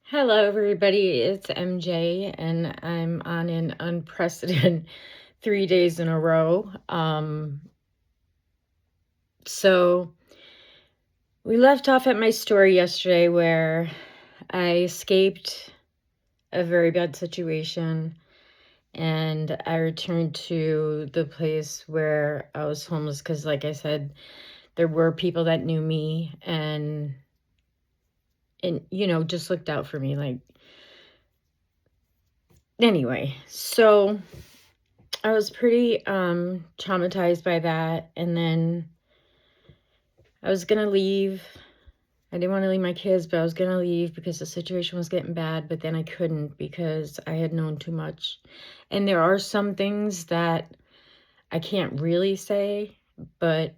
Hello, everybody. It's MJ, and I'm on an unprecedented 3 days in a row. So we left off at my story yesterday where I escaped a very bad situation and I returned to the place where I was homeless because, like I said, there were people that knew me and just looked out for me. Anyway, so I was pretty traumatized by that, and then I was gonna leave. I didn't want to leave my kids, but I was gonna leave because the situation was getting bad, but then I couldn't because I had known too much. And there are some things that I can't really say, but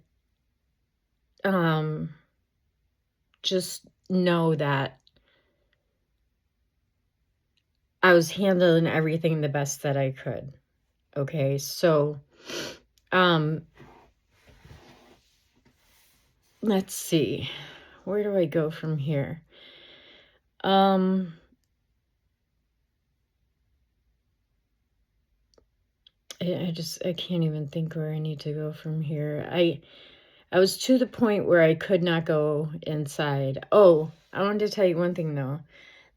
um just know that I was handling everything the best that I could. Okay, so um let's see. Where do I go from here? Um I can't even think where I need to go from here. I was to the point where I could not go inside. Oh, I wanted to tell you one thing though.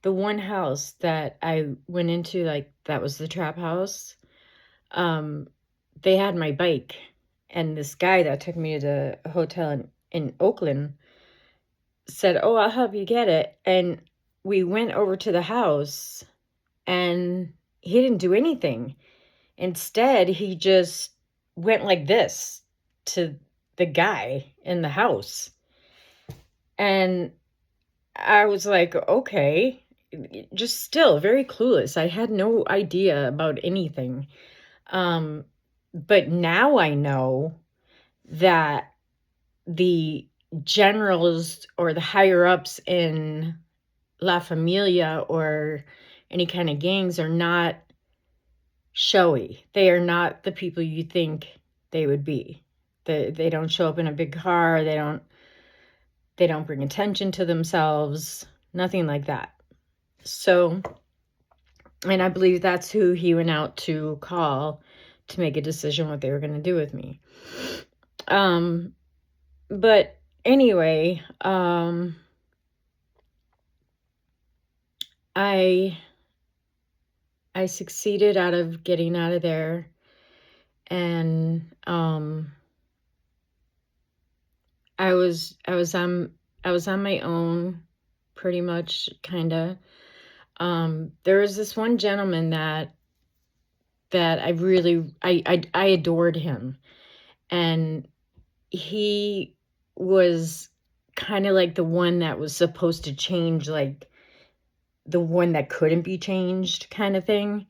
The one house that I went into, like that was the trap house. Um, they had my bike, and this guy that took me to the hotel in Oakland said, "Oh, I'll help you get it." And we went over to the house, and he didn't do anything. Instead, he just went like this to the guy in the house. And I was like, okay, just still very clueless. I had no idea about anything. Um, but now I know that the generals or the higher ups in La Familia or any kind of gangs are not showy. They are not the people you think they would be. They don't show up in a big car. They don't bring attention to themselves. Nothing like that. So, and I believe that's who he went out to call to make a decision what they were going to do with me. But anyway, I succeeded out of getting out of there, and I was on my own, pretty much, kind of. There was this one gentleman that I really I adored him, and he was kind of like the one that was supposed to change, like the one that couldn't be changed, kind of thing.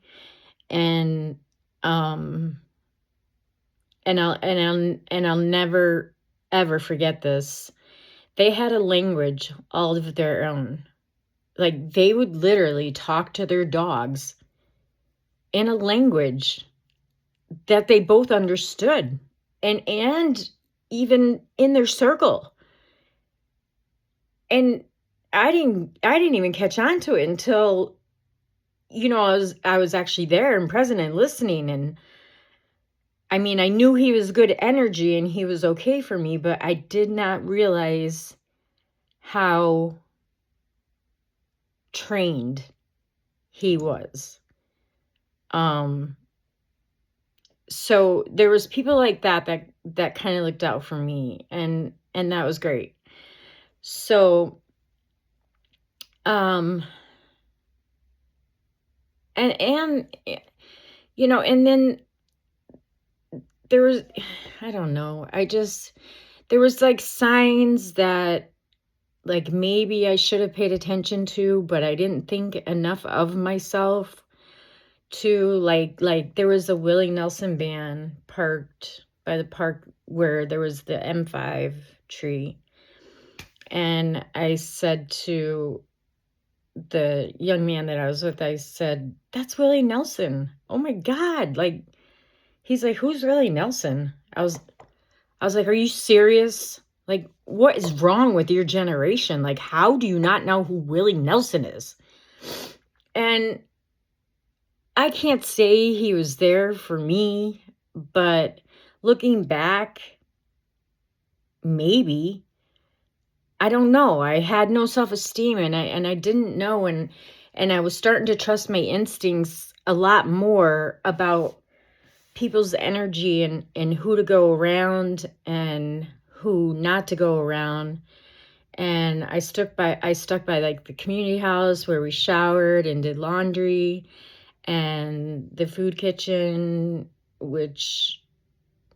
And um I'll never ever forget this. They had a language all of their own. Like, they would literally talk to their dogs in a language that they both understood, and even in their circle. And I didn't even catch on to it until I was actually there and present and listening. And I mean, I knew he was good energy and he was okay for me, but I did not realize how trained he was. So there was people like that kind of looked out for me, and that was great. So um and and then there was, I don't know, there was like signs that, like, maybe I should have paid attention to, but I didn't think enough of myself to, like there was a Willie Nelson band parked by the park where there was the M5 tree. And I said to the young man that I was with, I said, "That's Willie Nelson. Oh my God." Like, he's like, "Who's Willie Nelson?" I was like, "Are you serious? Like, what is wrong with your generation? Like, how do you not know who Willie Nelson is?" And I can't say he was there for me, but looking back, maybe. I don't know. I had no self-esteem, and I didn't know, and I was starting to trust my instincts a lot more about people's energy, and who to go around and who not to go around. And I stuck by like the community house where we showered and did laundry, and the food kitchen, which,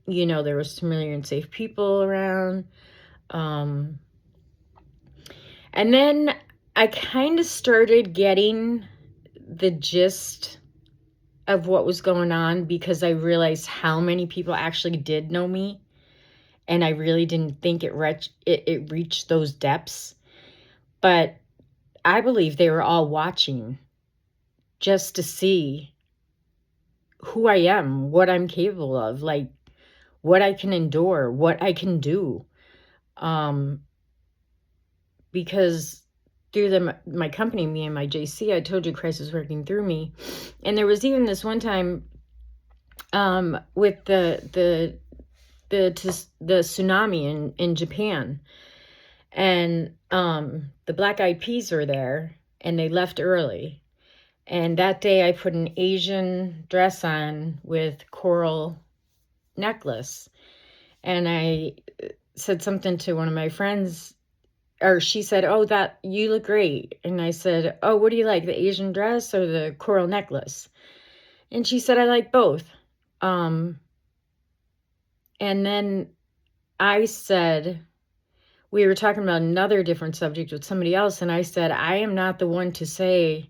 there was familiar and safe people around. Um, and then I kind of started getting the gist of what was going on, because I realized how many people actually did know me, and I really didn't think it reached those depths. But I believe they were all watching just to see who I am, what I'm capable of, like what I can endure, what I can do. Um, because through my company, me and my JC, I told you Christ is working through me. And there was even this one time with the tsunami in Japan, and the Black Eyed Peas were there, and they left early. And that day I put an Asian dress on with coral necklace. And I said something to one of my friends, or she said, "Oh, that you look great." And I said, "Oh, what do you like, the Asian dress or the coral necklace?" And she said, "I like both." Um, and then I said, we were talking about another different subject with somebody else, and I said, "I am not the one to say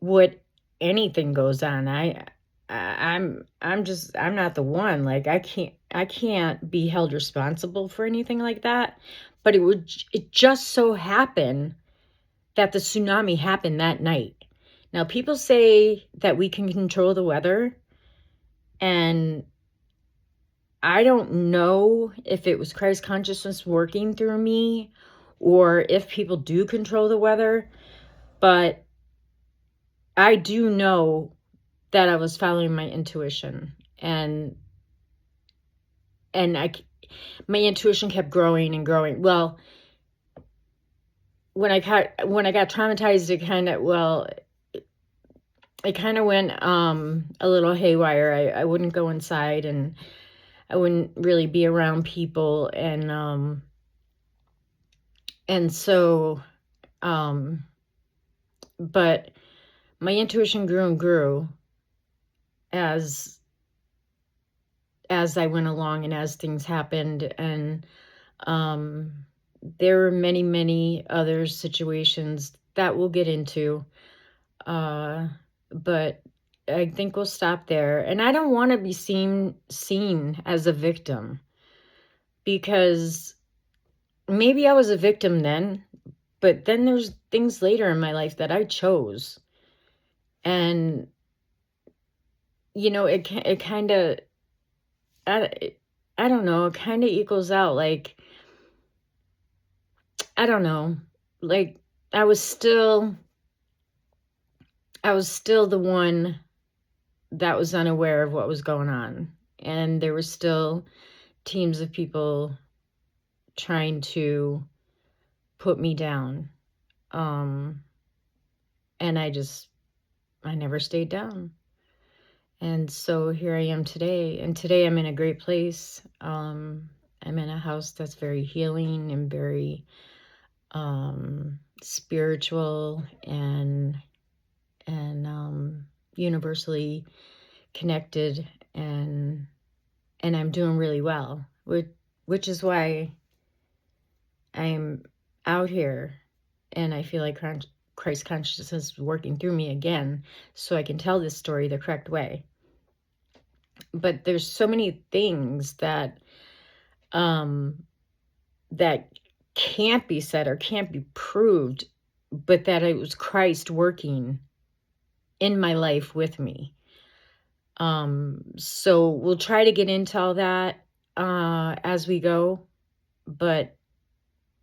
what anything goes on. I'm not the one. Like, I can't be held responsible for anything like that." But it just so happened that the tsunami happened that night. Now, people say that we can control the weather, and I don't know if it was Christ consciousness working through me, or if people do control the weather, but I do know that I was following my intuition, and and my intuition kept growing and growing. Well, when I got traumatized, it kind of went a little haywire. I wouldn't go inside, and I wouldn't really be around people, and so but my intuition grew and grew as I went along, and as things happened. And there were many, many other situations that we'll get into, but I think we'll stop there. And I don't want to be seen as a victim, because maybe I was a victim then, but then there's things later in my life that I chose. And it kind of, I don't know, it kind of equals out. Like, I don't know, like I was still the one that was unaware of what was going on, and there were still teams of people trying to put me down. And I never stayed down. And so here I am today, and today I'm in a great place. I'm in a house that's very healing and very spiritual, and universally connected, and I'm doing really well, which is why I'm out here, and I feel like Christ consciousness is working through me again, so I can tell this story the correct way. But there's so many things that that can't be said or can't be proved, but that it was Christ working in my life with me. So we'll try to get into all that as we go. But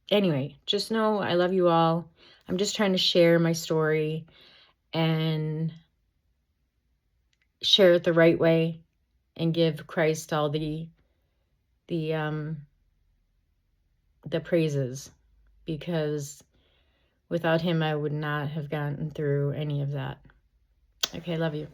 anyway, just know I love you all. I'm just trying to share my story and share it the right way and give Christ all the praises, because without him I would not have gotten through any of that. Okay, love you.